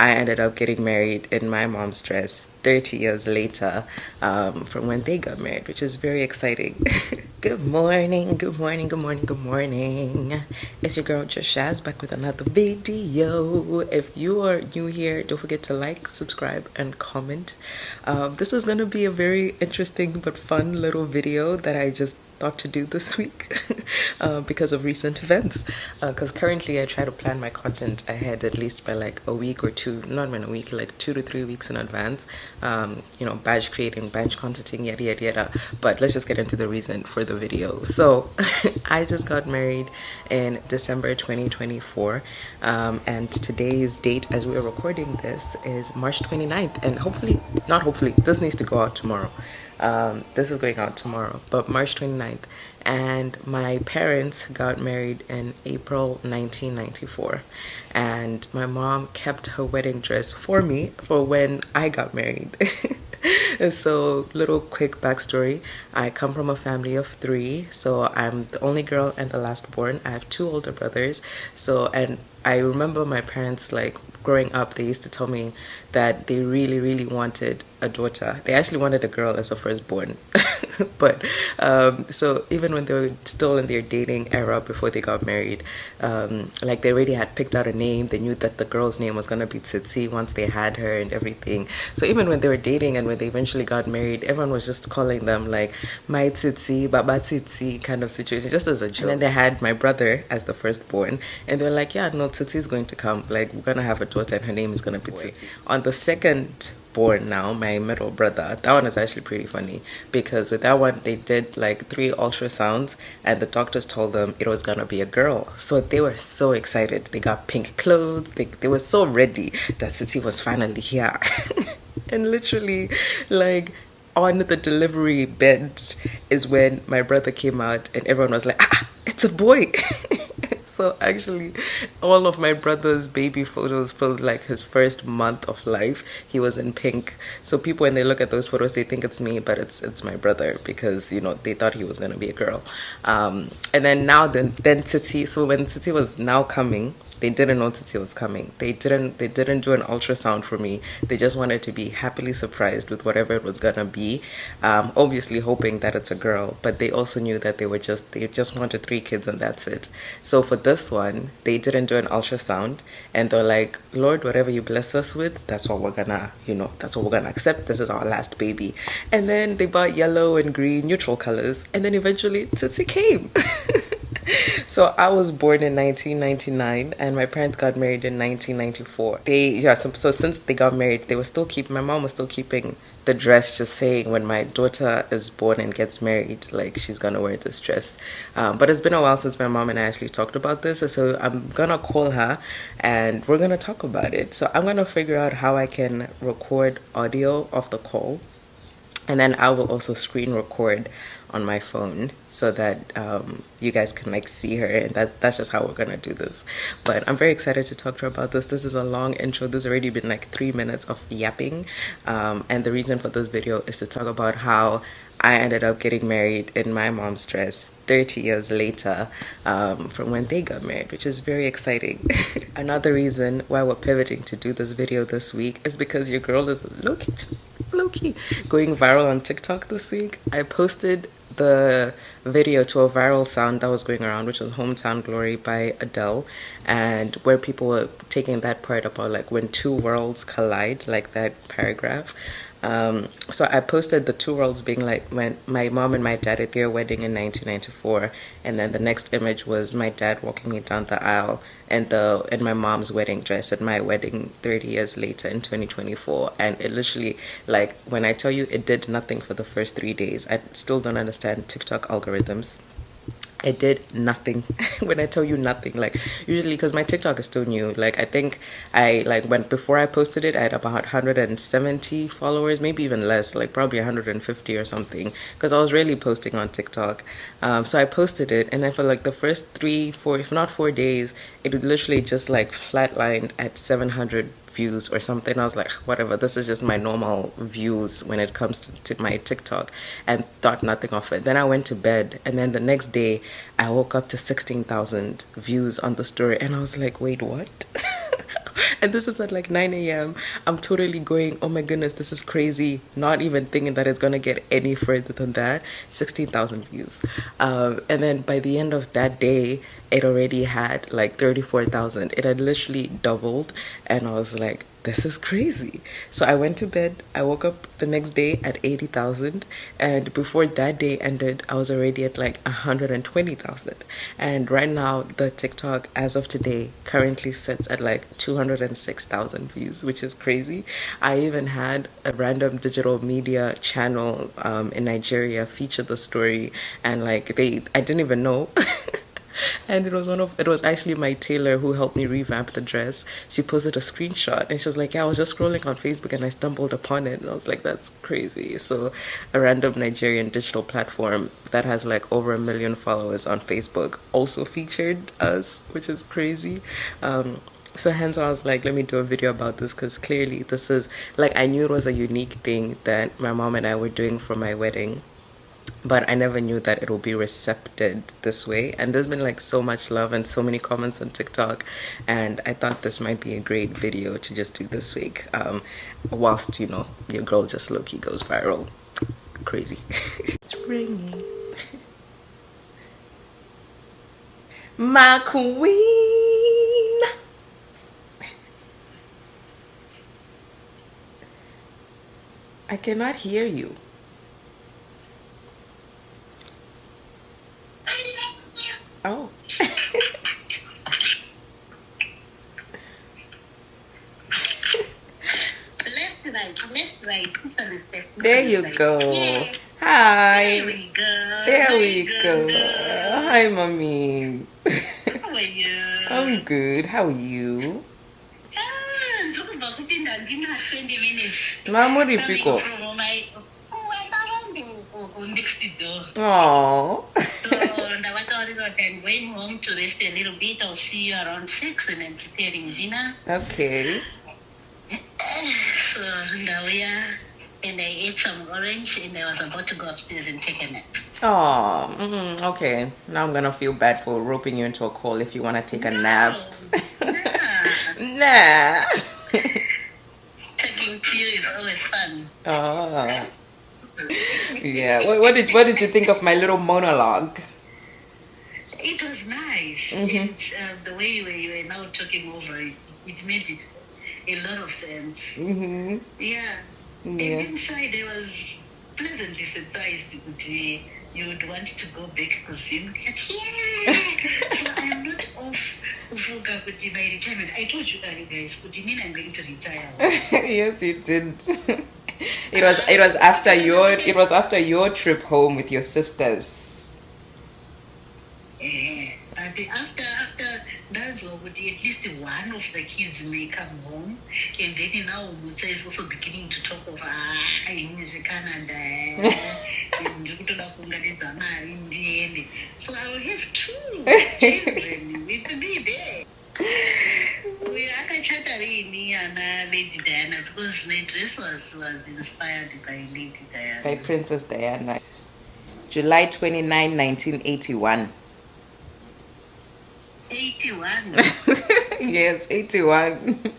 I ended up getting married in my mom's dress 30 years later from when they got married, which is very exciting. Good morning, good morning, good morning, good morning. It's your girl Joshaz back with another video. If you are new here, don't forget to like, subscribe, and comment. This is going to be a very interesting but fun little video that I just thought to do this week because of recent events. Because currently I try to plan my content ahead at least by like a week or two, not even a week, like 2 to 3 weeks in advance. Batch creating, batch contenting, yada yada yada. But let's just get into the reason for the video. So I just got married in December 2024, and today's date as we're recording this is March 29th, and hopefully this needs to go out tomorrow. This is going out tomorrow, but March 29th. And my parents got married in April 1994. And my mom kept her wedding dress for me for when I got married. So, little quick backstory. I come from a family of 3, so I'm the only girl and the last born. I have 2 older brothers. And I remember my parents, like, growing up, they used to tell me that they really, really wanted a daughter. They actually wanted a girl as a firstborn. But so even when they were still in their dating era before they got married, like they already had picked out a name. They knew that the girl's name was gonna be Tsitsi once they had her and everything. So even when they were dating and when they eventually got married, everyone was just calling them like my Tsitsi, Baba Tsitsi kind of situation, just as a joke. And then they had my brother as the firstborn, and they're like, yeah, no, Tsitsi is going to come. Like, we're gonna have a daughter, and her name is gonna be Tsitsi. On the second born now, my middle brother, that one is actually pretty funny because with that one they did like 3 ultrasounds and the doctors told them it was gonna be a girl. So they were so excited. They got pink clothes. They were so ready that City was finally here. And literally, like, on the delivery bed is when my brother came out and everyone was like, it's a boy. So actually, all of my brother's baby photos for like his first month of life, he was in pink. So people, when they look at those photos, they think it's me, but it's my brother because they thought he was gonna be a girl. And then Titi. So when Titi was now coming, they didn't know Titi was coming. They didn't do an ultrasound for me. They just wanted to be happily surprised with whatever it was gonna be. Obviously hoping that it's a girl, but they also knew that they just wanted 3 kids and that's it. So for this one, they didn't do an ultrasound, and they're like, Lord, whatever you bless us with, that's what we're gonna accept. This is our last baby. And then they bought yellow and green, neutral colors, and then eventually Titi came. So I was born in 1999 and my parents got married in 1994. So since they got married, my mom was still keeping the dress, just saying when my daughter is born and gets married, like, she's gonna wear this dress. But it's been a while since my mom and I actually talked about this, so I'm gonna call her and we're gonna talk about it. So I'm gonna figure out how I can record audio of the call, and then I will also screen record on my phone so that you guys can like see her, and that's just how we're gonna do this. But I'm very excited to talk to her about this. This is a long intro. This has already been like 3 minutes of yapping, and the reason for this video is to talk about how I ended up getting married in my mom's dress 30 years later from when they got married, which is very exciting. Another reason why we're pivoting to do this video this week is because your girl is low-key going viral on TikTok this week. I posted the video to a viral sound that was going around, which was Hometown Glory by Adele, and where people were taking that part about like when 2 worlds collide, like that paragraph. So I posted the 2 worlds being like when my mom and my dad at their wedding in 1994, and then the next image was my dad walking me down the aisle and my mom's wedding dress at my wedding 30 years later in 2024. And it literally, like, when I tell you it did nothing for the first 3 days, I still don't understand TikTok algorithms. It did nothing. When I tell you nothing, like, usually, because my TikTok is still new, like, I think before I posted it, I had about 170 followers, maybe even less, like probably 150 or something, because I was really posting on TikTok. So I posted it, and then for like the first 3, 4, if not 4 days, it would literally just like flatlined at 700 views or something. I was like, whatever, this is just my normal views when it comes to my TikTok, and thought nothing of it. Then I went to bed, and then the next day I woke up to 16,000 views on the story, and I was like, wait, what? And this is at like 9 a.m. I'm totally going, oh my goodness, this is crazy. Not even thinking that it's going to get any further than that. 16,000 views. And then by the end of that day, it already had like 34,000. It had literally doubled. And I was like, this is crazy. So I went to bed. I woke up the next day at 80,000. And before that day ended, I was already at like 120,000. And right now, the TikTok, as of today, currently sits at like 206,000 views, which is crazy. I even had a random digital media channel in Nigeria feature the story. And like, I didn't even know. And it was actually my tailor who helped me revamp the dress. She posted a screenshot and she was like, yeah, I was just scrolling on Facebook and I stumbled upon it. And I was like, that's crazy. So a random Nigerian digital platform that has like over 1 million followers on Facebook also featured us, which is crazy. So hence I was like, let me do a video about this because clearly this is like, I knew it was a unique thing that my mom and I were doing for my wedding, but I never knew that it will be recepted this way. And there's been like so much love and so many comments on TikTok, and I thought this might be a great video to just do this week, whilst your girl just low-key goes viral. Crazy. It's ringing. My queen. I cannot hear you. Oh. Left, right. There you go. Yeah. Hi. There we go. There we go. Hi, mommy. How are you? I'm good. How are you? Talking about cooking that dinner 20 minutes. Mama, Ripiko. From my next door. Aww. So I thought I'm going home to rest a little bit. I'll see you around 6 and I'm preparing dinner. Okay. So now we are, and I ate some orange and I was about to go upstairs and take a nap. Oh, okay. Now I'm gonna feel bad for roping you into a call if you wanna take a nap. Nah. Taking tea is always fun. Oh. Yeah. What did you think of my little monologue? It was nice. And the way you were now talking over it, it made it a lot of sense. Mm-hmm. Yeah. And Yeah. inside, I was pleasantly surprised that you would want to go back because you yeah. So I am not off my retirement. I told you guys, I'm going to retire. Yes, you did. It was after your trip home with your sisters. But after that's all, at least one of the kids may come home, and then now Musa is also beginning to talk of English Canada. So I will have 2 children with me there. We are chatting and Lady Diana because my dress was inspired by Lady Diana. By Princess Diana. July 29, 1981. 81. Yes, 81.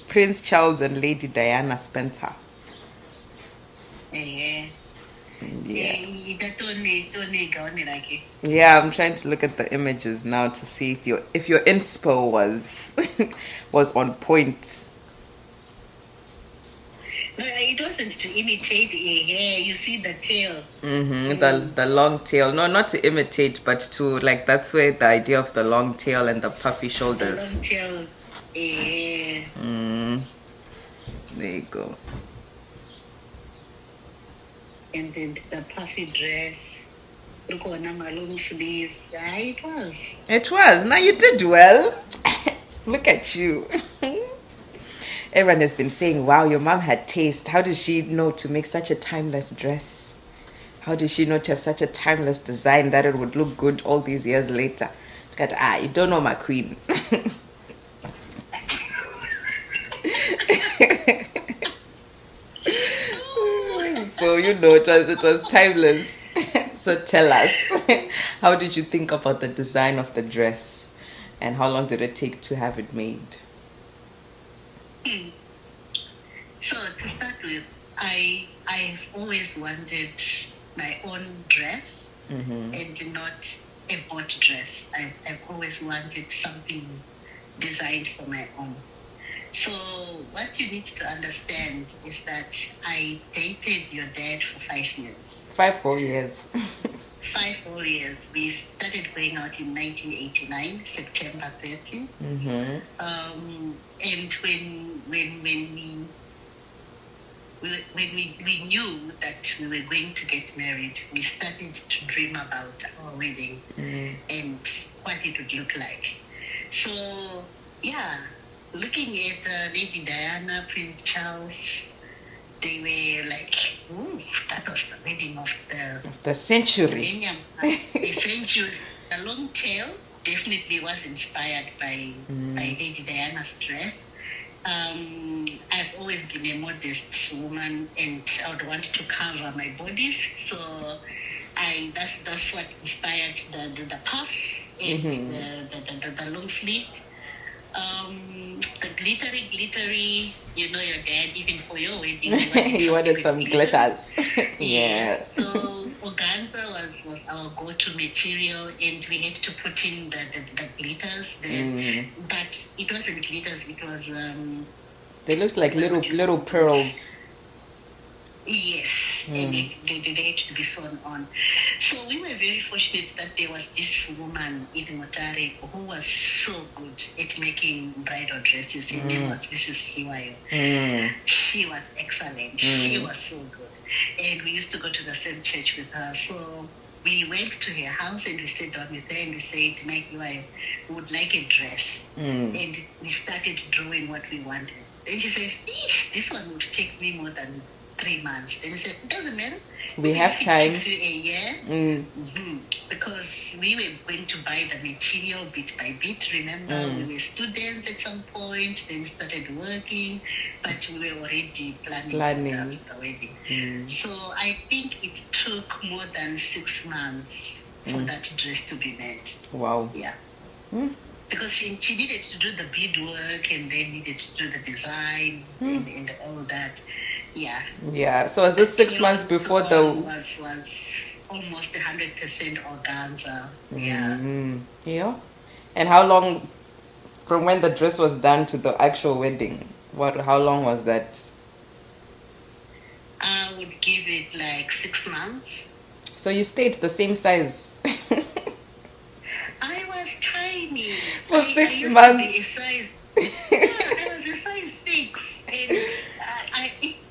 Prince Charles and Lady Diana Spencer. Yeah. Yeah, I'm trying to look at the images now to see if your inspo was on point. No, it wasn't to imitate a hair. You see the tail. The long tail. No, not to imitate, but to like that's where the idea of the long tail and the puffy shoulders. The long tail. There you go. And then the puffy dress. Look on my long sleeves. It was. It was. Now you did well. Look at you. Everyone has been saying, wow, your mom had taste. How did she know to make such a timeless dress? How did she know to have such a timeless design that it would look good all these years later? Look at, you don't know my queen. So, it was timeless. So tell us, how did you think about the design of the dress? And how long did it take to have it made? Hmm. So to start with, I've always wanted my own dress Mm-hmm. and not a bought dress. I've always wanted something designed for my own. So what you need to understand is that I dated your dad for 5 years. 5 whole years. 5 whole years. We started going out in 1989, September 30. Mm-hmm. And when we knew that we were going to get married, we started to dream about our wedding Mm. and what it would look like. So, yeah, looking at Lady Diana, Prince Charles, they were like, ooh, that was the wedding of the The century. millennium. The century, the long tail definitely was inspired by Lady Diana's dress. I've always been a modest woman, and I would want to cover my bodies. So that's what inspired the puffs and the long sleeve. The glittery, your dad, even for your wedding, You wanted some glitters. Yeah. So organza was our go-to material, and we had to put in the glitters. But it wasn't glitters; it was They looked like little pearls. yes, and they had to be sewn on. So we were very fortunate that there was this woman in Mutare who was so good at making bridal dresses. Her name was Mrs. Hiwayo. She was excellent. She was so good. And we used to go to the same church with her. So we went to her house and we sat down with her and we said, "My Hiwayo, we would like a dress." And we started drawing what we wanted. And she says, "This one would take me more than 3 months." And he said, "It doesn't matter. We Even have if it time." takes you a year. Because we were going to buy the material bit by bit. Remember, we were students at some point, then started working, but we were already planning. The wedding. So I think it took more than 6 months for that dress to be made. Wow. Yeah. Because she needed to do the beadwork and then needed to do the design and all that. Yeah. Yeah. So was this 6 months before the was almost 100% organza. Yeah. Yeah. And how long from when the dress was done to the actual wedding? How long was that? I would give it like 6 months. So you stayed the same size? I was tiny. For I 6 used months. To be a size, I was a size 6.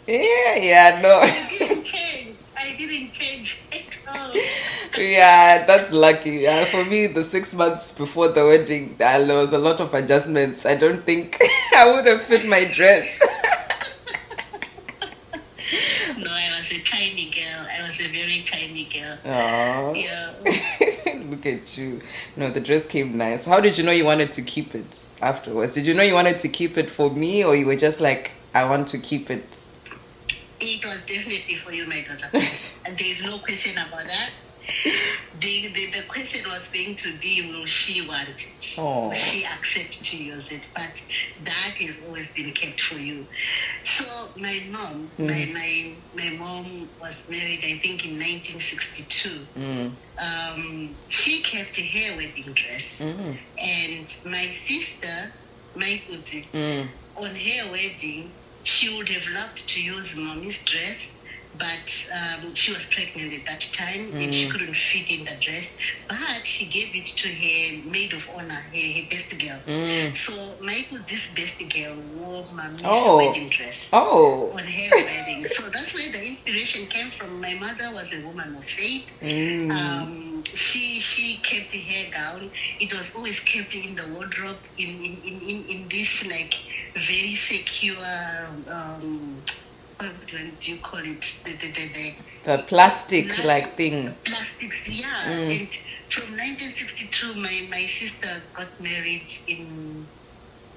And No. I didn't change at all. Yeah, that's lucky. For me, the 6 months before the wedding, there was a lot of adjustments. I don't think I would have fit my dress. No, I was a tiny girl. I was a very tiny girl. Aww. Yeah. Look at you. No, the dress came nice. How did you know you wanted to keep it afterwards? Did you know you wanted to keep it for me, or you were just like, I want to keep it? It was definitely for you, my daughter. And there is no question about that. The question was going to be, will she want it? Oh. Will she accept to use it? But that has always been kept for you. So my mom, my mom was married, I think, in 1962. She kept her wedding dress. And my sister, my Uzi, on her wedding, she would have loved to use mommy's dress, but she was pregnant at that time and she couldn't fit in the dress. But she gave it to her maid of honor, her best girl. So this best girl wore mommy's wedding dress on her wedding. So that's where the inspiration came from. My mother was a woman of faith. She kept her gown. It was always kept in the wardrobe in this like very secure what do you call it? The plastic like thing. Plastics, yeah. And from 1962, my sister got married in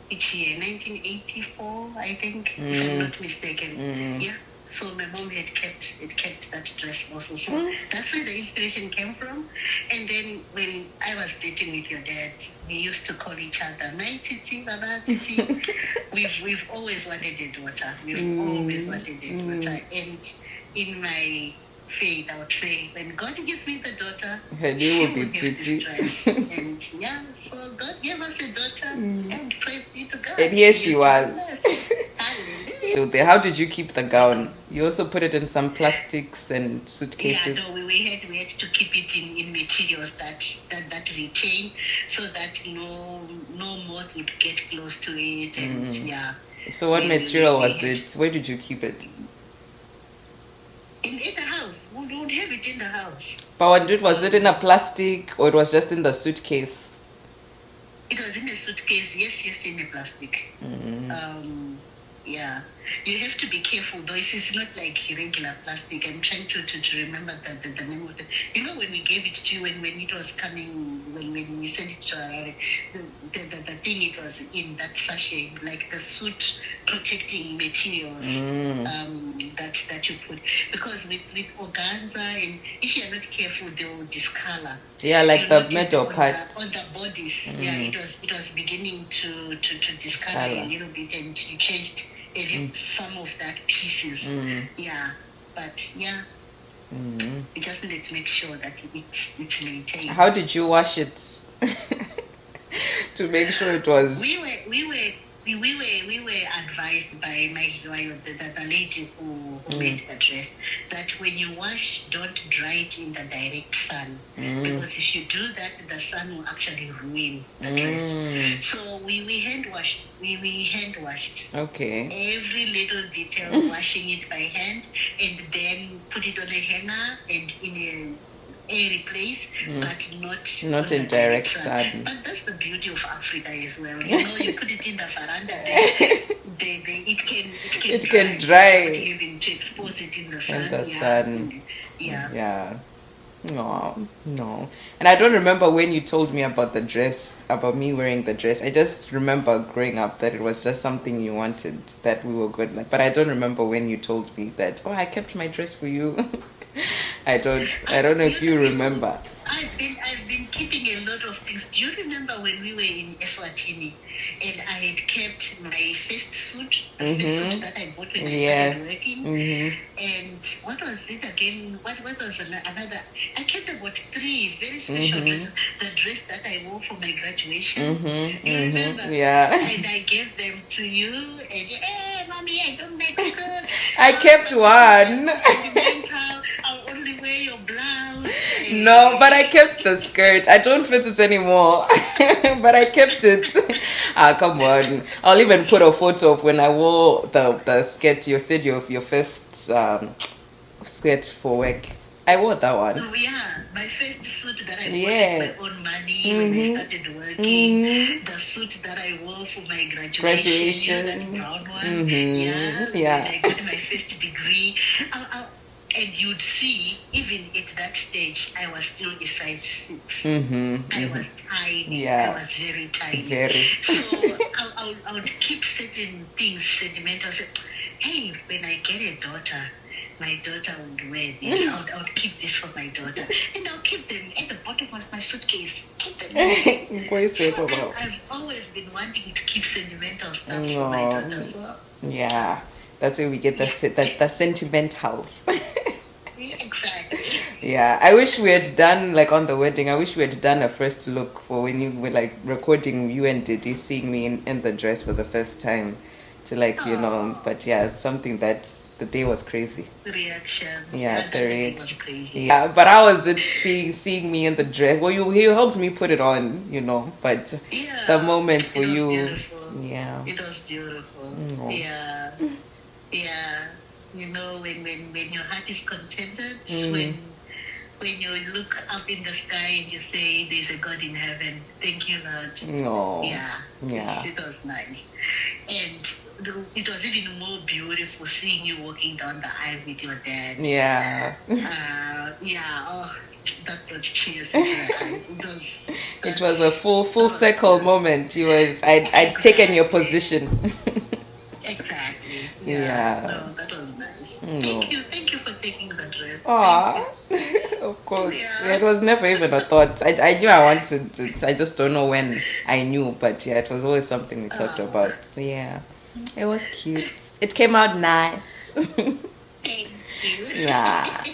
which year? 1984, I think, if I'm not mistaken. Yeah. So my mom had kept that dress also. So that's where the inspiration came from. And then when I was dating with your dad, we used to call each other my titi, baba titi. We've always wanted a daughter. We've always wanted a daughter. And in my faith, I would say, when God gives me the daughter, Her name she will be will have this Titi. dress. And yeah, so God gave us a daughter, and praise be to God. And here she used was. to bless. Hallelujah. How did you keep the gown? You also put it in some plastics and Yeah, suitcases. no, we had to keep it in materials that retain, so that no moth would get close to it, and yeah. So what material was it? Where did you keep it? In the house? We would have it in the house. But was it in a plastic or it was just in the suitcase? It was in a suitcase. Yes, in a plastic. Yeah, you have to be careful though. It's not like regular plastic. I'm trying to remember the name of it. When we gave it to you, when it was coming, when we sent it to our, the thing it was in, that sachet, like the suit protecting materials that you put. Because with organza, and if you're not careful, they will discolor. Yeah, like the metal parts. On the bodies, yeah, it was beginning to discolor a little bit, and you changed some of that pieces. Yeah, but yeah, we just needed to make sure that it's maintained. How did you wash it to make sure it was? We were advised by the lady who made the dress, that when you wash, don't dry it in the direct sun, because if you do that, the sun will actually ruin the dress. So we hand washed. We hand washed. Okay. Every little detail, washing it by hand, and then put it on a hanger and in a airy place, but not in direct sun. But that's the beauty of Africa as well. You put it in the veranda there, it can dry. Even to expose it in the sun. In the sun. Yeah. Yeah. No. And I don't remember when you told me about the dress, about me wearing the dress. I just remember growing up that it was just something you wanted, that we were good at. But I don't remember when you told me that, I kept my dress for you. I don't know if you remember. I've been keeping a lot of things. Do you remember when we were in Eswatini and I had kept my first suit, the first suit that I bought when I started working? And what was it again? What was another? I kept about 3 very special dresses. The dress that I wore for my graduation. You remember? Yeah. And I gave them to you, and hey, mommy, I don't make clothes. I kept one. I'll only wear your blouse. No, but I kept the skirt. I don't fit it anymore. But I kept it. Come on. I'll even put a photo of when I wore the skirt. You said your first skirt for work. I wore that one. Oh yeah, my first suit that I bought with my own money when I started working. The suit that I wore for my graduation. That brown one. Yeah. When I got my first degree. And you'd see, even at that stage, I was still a size 6. I was tiny. Yeah. I was very tiny. Very. So I would keep certain things sentimental. Say, hey, when I get a daughter, my daughter would wear this. I would keep this for my daughter. And I'll keep them at the bottom of my suitcase. Keep them. So I've always been wanting to keep sentimental stuff for my daughter. So. Yeah. That's where we get the sentimentals. Exactly. Yeah, I wish we had done, like on the wedding, I wish we had done a first look for when you were like recording you and Didi seeing me in the dress for the first time. But yeah, it's something that the day was crazy. The reaction. Yeah, the reaction was crazy. Yeah, but how was it seeing me in the dress? Well, you helped me put it on, but the moment for you. Beautiful. Yeah. It was beautiful. Yeah. Yeah, when your heart is contented, when you look up in the sky and you say, "There's a God in heaven." Thank you, Lord. No. Yeah. It was nice, and it was even more beautiful seeing you walking down the aisle with your dad. Yeah. Oh, that brought tears into my eyes. It was a full circle moment. I'd taken your position. Exactly. Yeah. No, that was nice. No. Thank you for taking that risk. Thank Aw, you. of course. Yeah. It was never even a thought. I knew I wanted it. I just don't know when I knew. But yeah, it was always something we talked Uh, about. So yeah, it was cute. It came out nice. Thank you. Yeah.